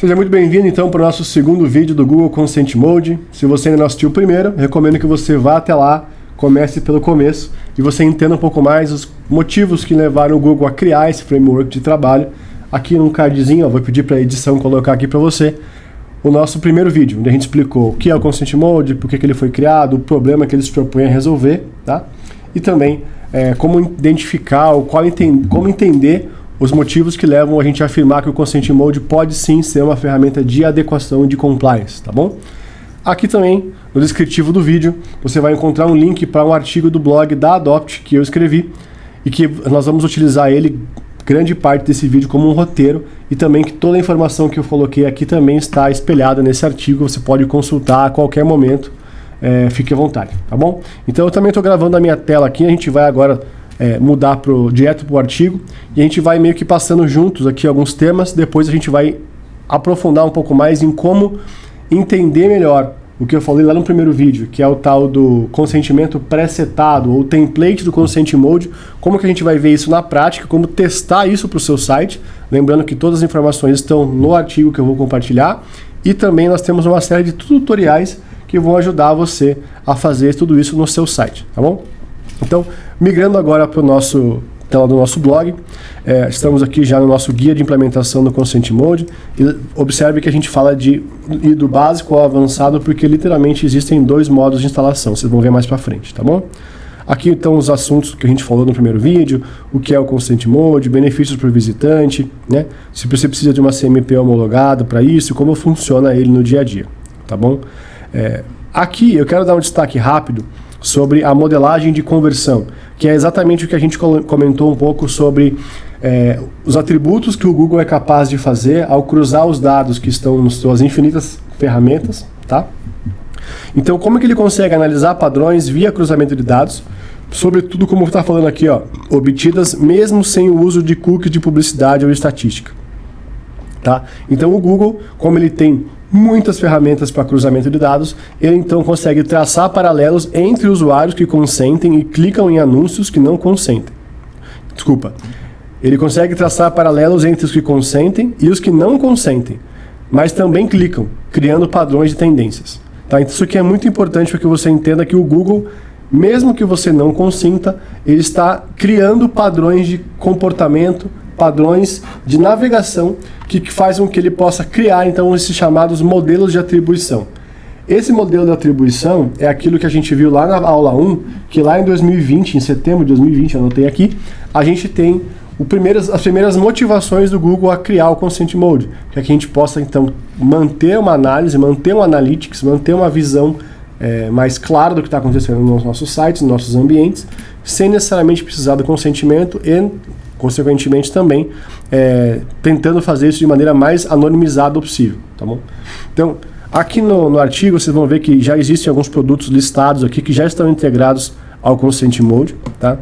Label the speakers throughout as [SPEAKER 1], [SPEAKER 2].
[SPEAKER 1] Seja muito bem-vindo então para o nosso segundo vídeo do Google Consent Mode. Se você ainda não assistiu o primeiro, recomendo que você vá até lá, comece pelo começo e você entenda um pouco mais os motivos que levaram o Google a criar esse framework de trabalho. Aqui num cardzinho, vou pedir para a edição colocar aqui para você o nosso primeiro vídeo, onde a gente explicou o que é o Consent Mode, por que ele foi criado, o problema que ele se propõe a resolver, tá? E também como identificar ou como entender os motivos que levam a gente a afirmar que o Consent Mode pode sim ser uma ferramenta de adequação e de compliance, tá bom? Aqui também, no descritivo do vídeo, você vai encontrar um link para um artigo do blog da Adopt que eu escrevi e que nós vamos utilizar ele, grande parte desse vídeo, como um roteiro, e também que toda a informação que eu coloquei aqui também está espelhada nesse artigo, você pode consultar a qualquer momento, fique à vontade, tá bom? Então eu também estou gravando a minha tela aqui, a gente vai agora mudar direto para o artigo e a gente vai meio que passando juntos aqui alguns temas, depois a gente vai aprofundar um pouco mais em como entender melhor o que eu falei lá no primeiro vídeo, que é o tal do consentimento pré-setado ou template do Consent Mode, como que a gente vai ver isso na prática, como testar isso para o seu site, lembrando que todas as informações estão no artigo que eu vou compartilhar, e também nós temos uma série de tutoriais que vão ajudar você a fazer tudo isso no seu site, tá bom? Então, migrando agora para o tela do nosso blog, estamos aqui já no nosso guia de implementação do Consent Mode, e observe que a gente fala de ir do básico ao avançado, porque literalmente existem dois modos de instalação, vocês vão ver mais para frente, tá bom? Aqui então os assuntos que a gente falou no primeiro vídeo, o que é o Consent Mode, benefícios para o visitante, né? Se você precisa de uma CMP homologada para isso, como funciona ele no dia a dia, tá bom? Aqui eu quero dar um destaque rápido sobre a modelagem de conversão, que é exatamente o que a gente comentou um pouco sobre os atributos que o Google é capaz de fazer ao cruzar os dados que estão nas suas infinitas ferramentas, tá? Então, como é que ele consegue analisar padrões via cruzamento de dados, sobretudo como está falando aqui, ó, obtidas mesmo sem o uso de cookies de publicidade ou estatística, tá? Então, o Google, como ele tem muitas ferramentas para cruzamento de dados, ele então consegue traçar paralelos entre usuários que consentem e clicam em anúncios que não consentem. Ele consegue traçar paralelos entre os que consentem e os que não consentem, mas também clicam, criando padrões de tendências. Tá? Então, isso aqui é muito importante para que você entenda que o Google, mesmo que você não consinta, ele está criando padrões de comportamento, padrões de navegação que fazem com que ele possa criar então esses chamados modelos de atribuição. Esse modelo de atribuição é aquilo que a gente viu lá na aula 1, que lá em 2020, em setembro de 2020, anotei aqui, a gente tem as primeiras motivações do Google a criar o Consent Mode, para que a gente possa então manter uma análise, manter um analytics, manter uma visão mais clara do que está acontecendo nos nossos sites, nos nossos ambientes, sem necessariamente precisar do consentimento e consequentemente também tentando fazer isso de maneira mais anonimizada possível, tá bom? Então, aqui no artigo vocês vão ver que já existem alguns produtos listados aqui que já estão integrados ao Consent Mode, tá?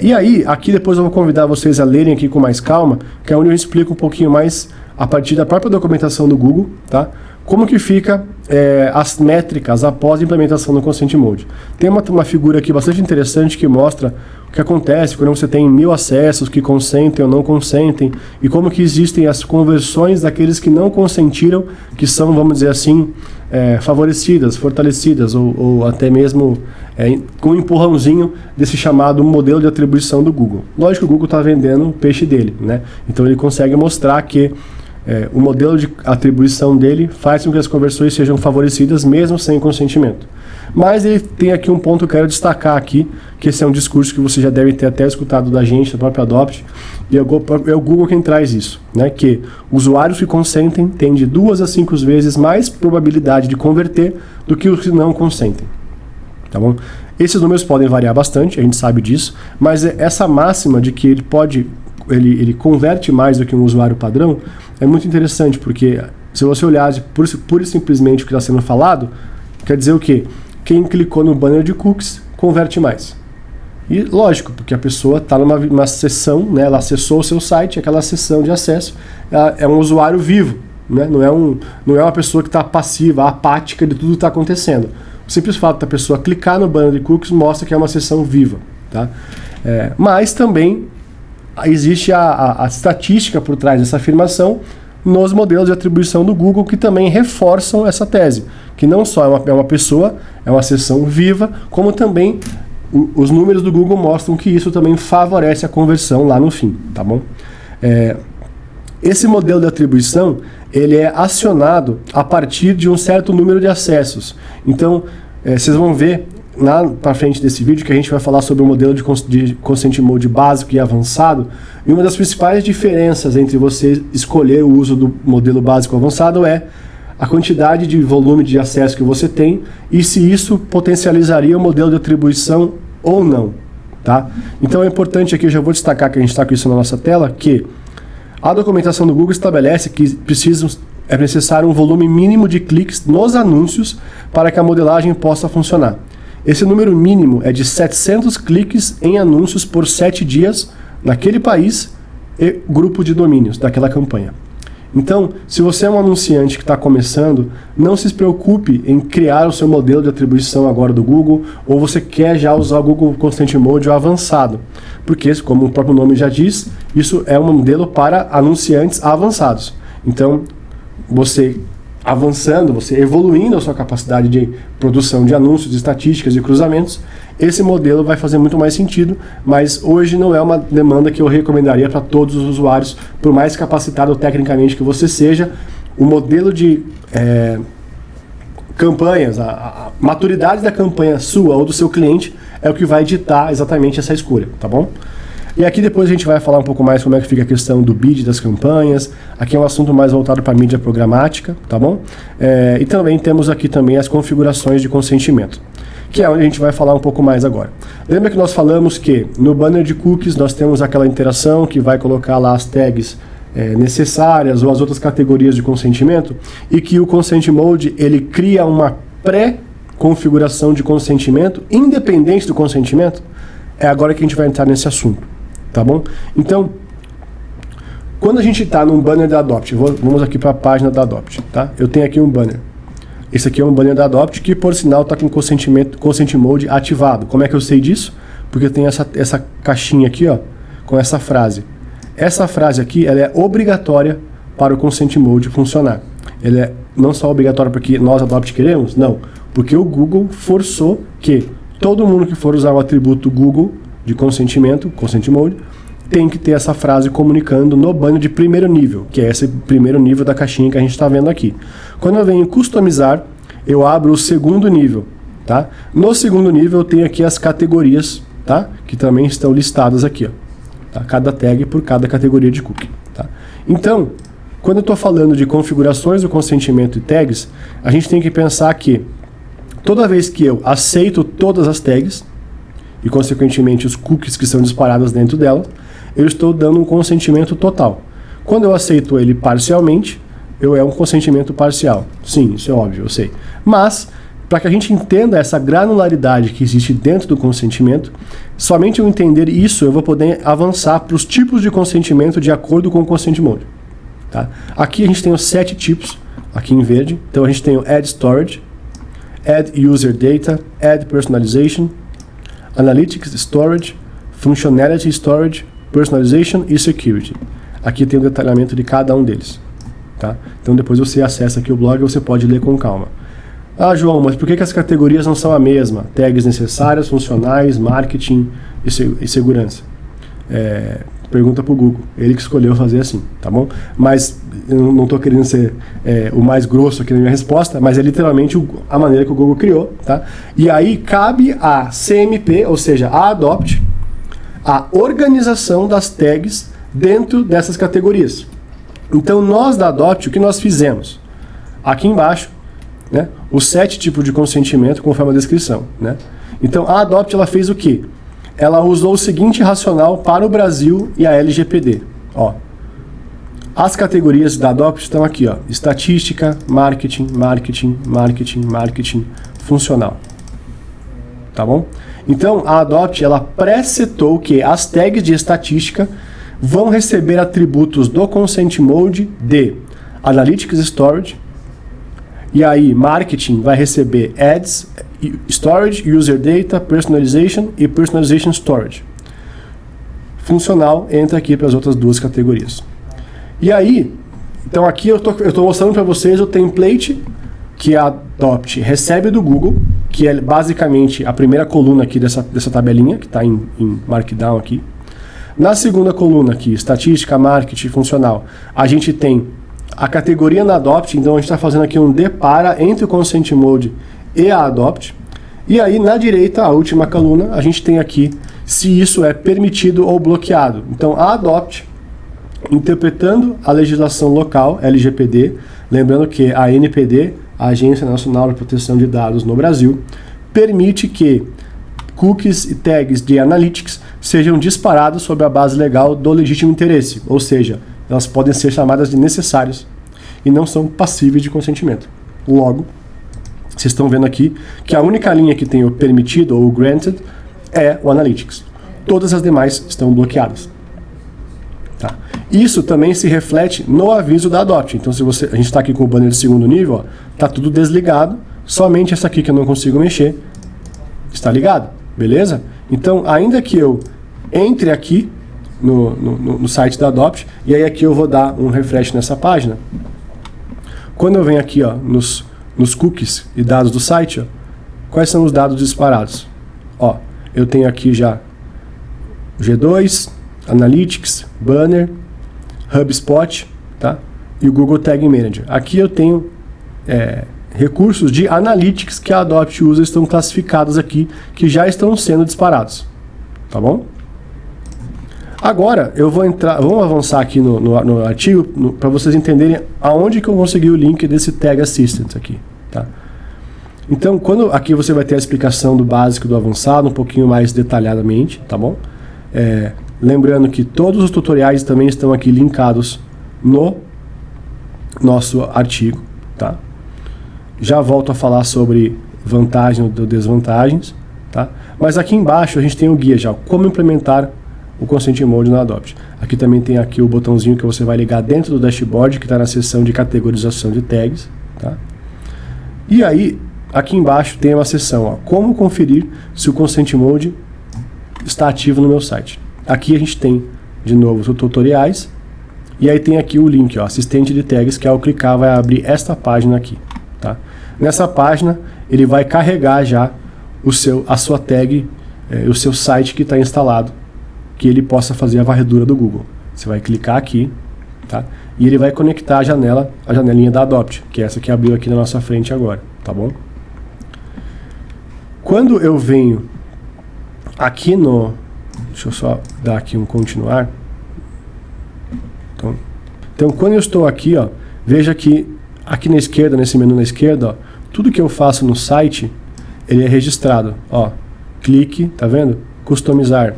[SPEAKER 1] E aí, aqui depois eu vou convidar vocês a lerem aqui com mais calma, que é onde eu explico um pouquinho mais a partir da própria documentação do Google, tá? Como que fica as métricas após a implementação do Consent Mode. Tem uma figura aqui bastante interessante que mostra o que acontece quando você tem 1000 acessos que consentem ou não consentem e como que existem as conversões daqueles que não consentiram, que são, vamos dizer assim, favorecidas, fortalecidas ou até mesmo com um empurrãozinho desse chamado modelo de atribuição do Google. Lógico que o Google está vendendo o peixe dele, né? Então ele consegue mostrar que o modelo de atribuição dele faz com que as conversões sejam favorecidas mesmo sem consentimento. Mas ele tem aqui um ponto que eu quero destacar aqui, que esse é um discurso que você já deve ter até escutado da gente, da própria Adopt, e é o Google quem traz isso, né? Que usuários que consentem têm de 2 a 5 vezes mais probabilidade de converter do que os que não consentem. Tá bom? Esses números podem variar bastante, a gente sabe disso, mas essa máxima de que ele converte mais do que um usuário padrão é muito interessante, porque se você olhar pura e simplesmente o que está sendo falado, quer dizer o quê? Quem clicou no banner de cookies converte mais. E lógico, porque a pessoa está numa sessão, né, ela acessou o seu site, aquela sessão de acesso é um usuário vivo, né, não é uma pessoa que está passiva, apática de tudo que está acontecendo. O simples fato da pessoa clicar no banner de cookies mostra que é uma sessão viva. Tá? Mas também existe a estatística por trás dessa afirmação, nos modelos de atribuição do Google, que também reforçam essa tese, que não só é uma pessoa, é uma seção viva, como também os números do Google mostram que isso também favorece a conversão lá no fim, tá bom? Esse modelo de atribuição, ele é acionado a partir de um certo número de acessos. Então, vocês vão ver lá para frente desse vídeo que a gente vai falar sobre o modelo de Consent Mode básico e avançado, e uma das principais diferenças entre você escolher o uso do modelo básico ou avançado é a quantidade de volume de acesso que você tem e se isso potencializaria o modelo de atribuição ou não, tá? Então é importante aqui, eu já vou destacar que a gente está com isso na nossa tela, que a documentação do Google estabelece que é necessário um volume mínimo de cliques nos anúncios para que a modelagem possa funcionar. Esse número mínimo é de 700 cliques em anúncios por 7 dias naquele país e grupo de domínios daquela campanha. Então, se você é um anunciante que está começando, não se preocupe em criar o seu modelo de atribuição agora do Google, ou você quer já usar o Google Consent Mode avançado, porque, como o próprio nome já diz, isso é um modelo para anunciantes avançados. Então, você avançando, você evoluindo a sua capacidade de produção de anúncios, de estatísticas e cruzamentos, esse modelo vai fazer muito mais sentido, mas hoje não é uma demanda que eu recomendaria para todos os usuários, por mais capacitado tecnicamente que você seja. O modelo de campanhas, a maturidade da campanha sua ou do seu cliente é o que vai ditar exatamente essa escolha, tá bom? E aqui depois a gente vai falar um pouco mais como é que fica a questão do bid das campanhas. Aqui é um assunto mais voltado para a mídia programática, tá bom? E também temos aqui também as configurações de consentimento, que é onde a gente vai falar um pouco mais agora. Lembra que nós falamos que no banner de cookies nós temos aquela interação que vai colocar lá as tags necessárias ou as outras categorias de consentimento, e que o Consent Mode ele cria uma pré-configuração de consentimento independente do consentimento. É agora que a gente vai entrar nesse assunto, tá bom? Então, quando a gente está num banner da Adopt, vamos aqui para a página da Adopt, tá? Eu tenho aqui um banner. Esse aqui é um banner da Adopt que, por sinal, está com Consent Mode ativado. Como é que eu sei disso? Porque tem essa caixinha aqui, ó, com essa frase. Essa frase aqui, ela é obrigatória para o Consent Mode funcionar. Ela é não só obrigatória porque nós, Adopt, queremos, não. Porque o Google forçou que todo mundo que for usar o atributo Google de consentimento, Consent Mode, tem que ter essa frase comunicando no banner de primeiro nível, que é esse primeiro nível da caixinha que a gente está vendo aqui. Quando eu venho customizar, eu abro o segundo nível, tá? No segundo nível eu tenho aqui as categorias, tá? Que também estão listadas aqui, ó. Tá? Cada tag por cada categoria de cookie, tá? Então, quando eu estou falando de configurações do consentimento e tags, a gente tem que pensar que toda vez que eu aceito todas as tags, e consequentemente os cookies que são disparados dentro dela, eu estou dando um consentimento total. Quando eu aceito ele parcialmente, é um consentimento parcial. Sim, isso é óbvio, eu sei. Mas, para que a gente entenda essa granularidade que existe dentro do consentimento, somente eu entender isso, eu vou poder avançar para os tipos de consentimento de acordo com o Consent Mode. Tá? Aqui a gente tem os 7 tipos, aqui em verde. Então a gente tem o Add Storage, Add User Data, Add Personalization, Analytics Storage, Functionality Storage, Personalization e Security. Aqui tem o detalhamento de cada um deles. Tá? Então depois você acessa aqui o blog e você pode ler com calma. Ah, João, mas por que as categorias não são a mesma? Tags necessárias, funcionais, marketing e segurança. Pergunta para o Google. Ele que escolheu fazer assim, tá bom? Mas eu não estou querendo ser o mais grosso aqui na minha resposta, mas é literalmente a maneira que o Google criou, tá? E aí cabe a CMP, ou seja, a Adopt, a organização das tags dentro dessas categorias. Então nós da Adopt, o que nós fizemos? Aqui embaixo, né, os 7 tipos de consentimento conforme a descrição, né? Então a Adopt ela fez o quê? Ela usou o seguinte racional para o Brasil e a LGPD. Ó, as categorias da Adopt estão aqui, ó, estatística, marketing, marketing, marketing, marketing, funcional. Tá bom? Então a Adopt ela presetou que as tags de estatística vão receber atributos do Consent Mode de Analytics Storage, e aí marketing vai receber Ads, Storage, User Data, Personalization e Personalization Storage. Funcional entra aqui para as outras duas categorias. E aí, Então aqui eu tô mostrando para vocês o template que a Adopt recebe do Google, que é basicamente a primeira coluna aqui dessa tabelinha, que está em Markdown aqui. Na segunda coluna aqui, estatística, marketing, funcional, a gente tem a categoria na Adopt, então a gente está fazendo aqui um depara entre o Consent Mode e a Adopt. E aí na direita, a última coluna, a gente tem aqui se isso é permitido ou bloqueado. Então a Adopt, interpretando a legislação local, LGPD, lembrando que a ANPD, a Agência Nacional de Proteção de Dados no Brasil, permite que cookies e tags de analytics sejam disparados sobre a base legal do legítimo interesse, ou seja, elas podem ser chamadas de necessárias e não são passíveis de consentimento. Logo, vocês estão vendo aqui que a única linha que tem o permitido ou o granted é o analytics. Todas as demais estão bloqueadas. Tá. Isso também se reflete no aviso da Adopt. Então, se a gente está aqui com o banner de segundo nível, está tudo desligado, somente essa aqui que eu não consigo mexer está ligado, beleza? Então, ainda que eu entre aqui no site da Adopt, e aí aqui eu vou dar um refresh nessa página, quando eu venho aqui nos cookies e dados do site, quais são os dados disparados? Eu tenho aqui já G2, Analytics, Banner, HubSpot, tá? E o Google Tag Manager. Aqui eu tenho recursos de Analytics que a Adopt usa, estão classificados aqui, que já estão sendo disparados. Tá bom? Agora, vamos avançar aqui no artigo, para vocês entenderem aonde que eu consegui o link desse Tag Assistant aqui. Tá? Então, aqui você vai ter a explicação do básico e do avançado, um pouquinho mais detalhadamente, tá bom? Lembrando que todos os tutoriais também estão aqui linkados no nosso artigo, tá? Já volto a falar sobre vantagens ou desvantagens, tá? Mas aqui embaixo a gente tem o guia já, como implementar o Consent Mode na Adopt. Aqui também tem aqui o botãozinho que você vai ligar dentro do dashboard, que está na seção de categorização de tags, tá? E aí, aqui embaixo tem uma seção, como conferir se o Consent Mode está ativo no meu site. Aqui a gente tem, de novo, os tutoriais, e aí tem aqui o link, assistente de tags, que ao clicar vai abrir esta página aqui. Tá? Nessa página, ele vai carregar já a sua tag, o seu site que está instalado, que ele possa fazer a varredura do Google. Você vai clicar aqui, tá? E ele vai conectar a janelinha da Adopt, que é essa que abriu aqui na nossa frente agora, tá bom? Quando eu venho aqui deixa eu só dar aqui um continuar. Então quando eu estou aqui, veja que aqui na esquerda, nesse menu na esquerda, tudo que eu faço no site, ele é registrado. Clique, tá vendo? Customizar.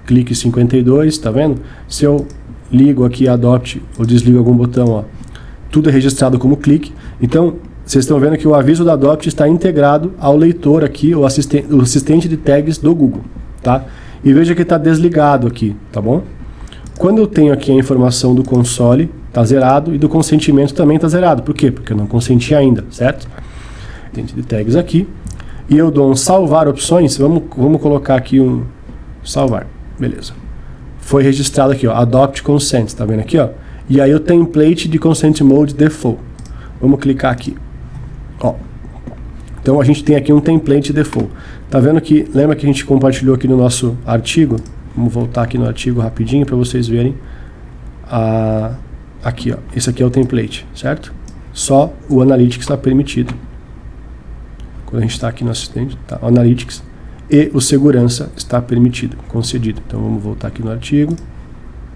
[SPEAKER 1] Clique 52, tá vendo? Se eu ligo aqui Adopt ou desligo algum botão, tudo é registrado como clique. Então, vocês estão vendo que o aviso da Adopt está integrado ao leitor aqui, o assistente de tags do Google, tá? E veja que está desligado aqui, tá bom? Quando eu tenho aqui a informação do console, está zerado, e do consentimento também está zerado. Por quê? Porque eu não consenti ainda, certo? Assistente de tags aqui. E eu dou um salvar opções, vamos colocar aqui um salvar, beleza. Foi registrado aqui, Adopt Consent, tá vendo aqui, E aí o template de Consent Mode Default. Vamos clicar aqui. Então a gente tem aqui um template default. Tá vendo que, lembra que a gente compartilhou aqui no nosso artigo? Vamos voltar aqui no artigo rapidinho para vocês verem. Aqui, esse aqui é o template, certo? Só o Analytics está permitido. Quando a gente está aqui no assistente, tá? O Analytics e o segurança está permitido, concedido. Então vamos voltar aqui no artigo.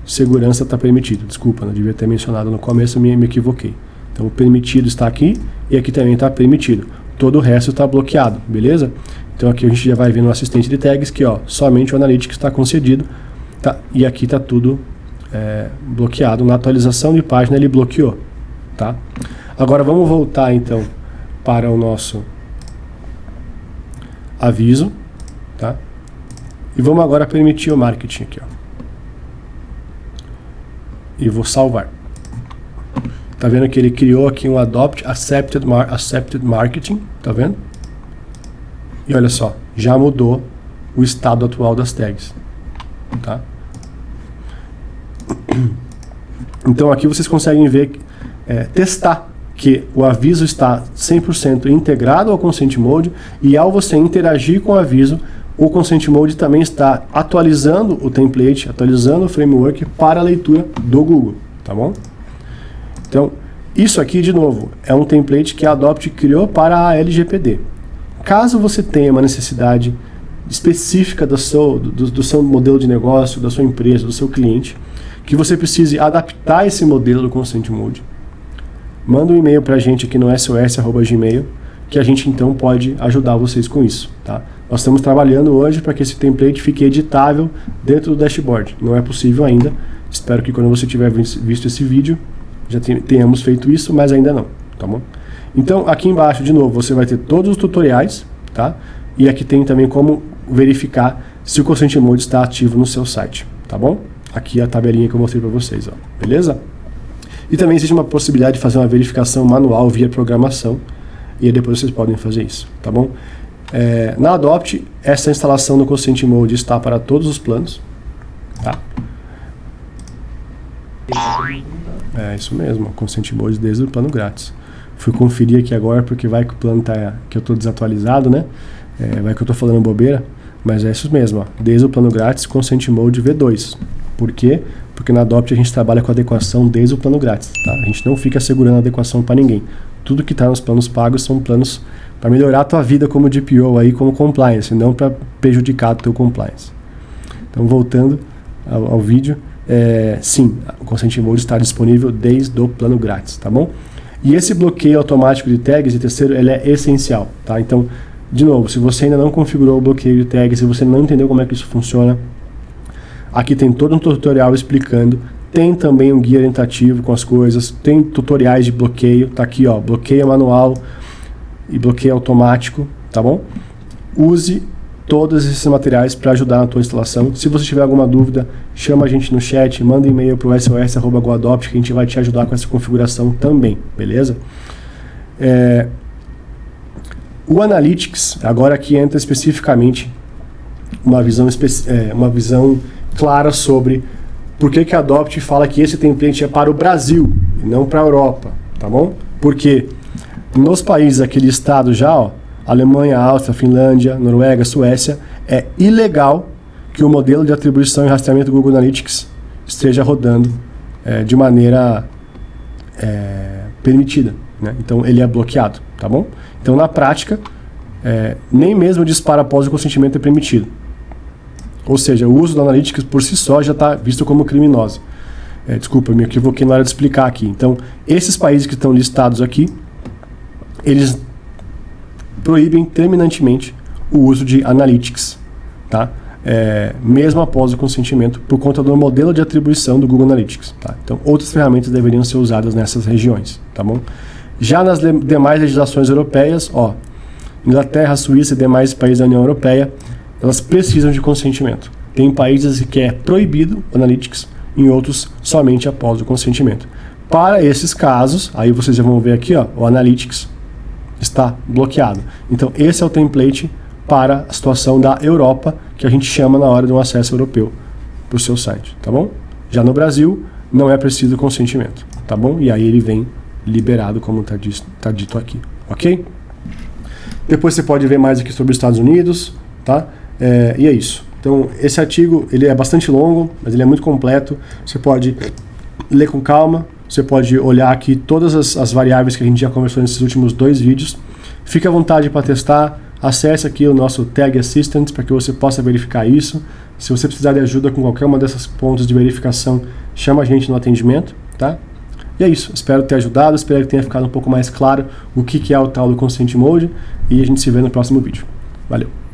[SPEAKER 1] Segurança está permitido. Desculpa, não devia ter mencionado no começo, me equivoquei. Então o permitido está aqui e aqui também está permitido. Todo o resto está bloqueado, beleza? Então aqui a gente já vai ver no assistente de tags que somente o Analytics está concedido, tá? E aqui está tudo bloqueado. Na atualização de página ele bloqueou, tá? Agora vamos voltar então para o nosso aviso, tá? E vamos agora permitir o marketing aqui, E vou salvar. Tá vendo que ele criou aqui um Adopt Accepted Marketing, tá vendo? E olha só, já mudou o estado atual das tags, tá? Então aqui vocês conseguem ver testar que o aviso está 100% integrado ao Consent Mode, e ao você interagir com o aviso, o Consent Mode também está atualizando o template, atualizando o framework para a leitura do Google, tá bom? Então, isso aqui, de novo, é um template que a Adopt criou para a LGPD. Caso você tenha uma necessidade específica do seu modelo de negócio, da sua empresa, do seu cliente, que você precise adaptar esse modelo do Consent Mode, manda um e-mail para a gente aqui no sos@gmail, que a gente então pode ajudar vocês com isso, tá? Nós estamos trabalhando hoje para que esse template fique editável dentro do dashboard. Não é possível ainda. Espero que quando você tiver visto esse vídeo, já tenhamos feito isso, mas ainda não, tá bom? Então, aqui embaixo, de novo, você vai ter todos os tutoriais, tá? E aqui tem também como verificar se o Consent Mode está ativo no seu site, tá bom? Aqui a tabelinha que eu mostrei para vocês, ó, beleza? E também existe uma possibilidade de fazer uma verificação manual via programação, e aí depois vocês podem fazer isso, tá bom? Na Adopt, essa instalação do Consent Mode está para todos os planos, tá? É isso mesmo, Consent Mode desde o plano grátis. Fui conferir aqui agora porque vai que o plano que eu estou desatualizado, né? Vai que eu estou falando bobeira, mas é isso mesmo, ó, desde o plano grátis, Consent Mode V2. Por quê? Porque na Adopt a gente trabalha com adequação desde o plano grátis, tá? A gente não fica segurando adequação para ninguém. Tudo que está nos planos pagos são planos para melhorar a tua vida como DPO aí, como compliance, não para prejudicar o teu compliance. Então, voltando ao vídeo, sim, o Consent Mode está disponível desde o plano grátis, tá bom? E esse bloqueio automático de tags, e terceiro, ele é essencial, tá? Então, de novo, se você ainda não configurou o bloqueio de tags, se você não entendeu como é que isso funciona, aqui tem todo um tutorial explicando. Tem também um guia orientativo com as coisas, tem tutoriais de bloqueio, tá aqui, ó, bloqueio manual e bloqueio automático, tá bom? Use todos esses materiais para ajudar na tua instalação. Se você tiver alguma dúvida, chama a gente no chat, manda um e-mail para o sos@goadopt, que a gente vai te ajudar com essa configuração também, beleza? O Analytics, agora aqui entra especificamente uma visão clara sobre por que a Adopt fala que esse template é para o Brasil e não para a Europa, tá bom? Porque nos países aqui listados já, ó, Alemanha, Áustria, Finlândia, Noruega, Suécia, é ilegal que o modelo de atribuição e rastreamento do Google Analytics esteja rodando de maneira permitida, né? Então ele é bloqueado, tá bom? Então na prática, nem mesmo o disparo após o consentimento é permitido. Ou seja, o uso do Analytics por si só já está visto como criminoso. Desculpa, me equivoquei na hora de explicar aqui. Então, esses países que estão listados aqui, eles proíbem terminantemente o uso de Analytics, tá? Mesmo após o consentimento, por conta do modelo de atribuição do Google Analytics, tá? Então, outras ferramentas deveriam ser usadas nessas regiões, tá bom? Já nas demais legislações europeias, ó, Inglaterra, Suíça e demais países da União Europeia, elas precisam de consentimento. Tem países que é proibido o Analytics, em outros somente após o consentimento. Para esses casos, aí vocês já vão ver aqui, ó, o Analytics está bloqueado. Então esse é o template para a situação da Europa, que a gente chama na hora de um acesso europeu para o seu site, tá bom? Já no Brasil, não é preciso consentimento, tá bom? E aí ele vem liberado, como tá dito aqui, ok? Depois você pode ver mais aqui sobre os Estados Unidos, tá? E é isso. Então, esse artigo, ele é bastante longo, mas ele é muito completo. Você pode ler com calma, você pode olhar aqui todas as variáveis que a gente já conversou nesses últimos 2 vídeos. Fique à vontade para testar, acesse aqui o nosso Tag Assistant para que você possa verificar isso. Se você precisar de ajuda com qualquer uma dessas pontos de verificação, chama a gente no atendimento, tá? E é isso, espero ter ajudado, espero que tenha ficado um pouco mais claro o que é o tal do Consent Mode, e a gente se vê no próximo vídeo. Valeu!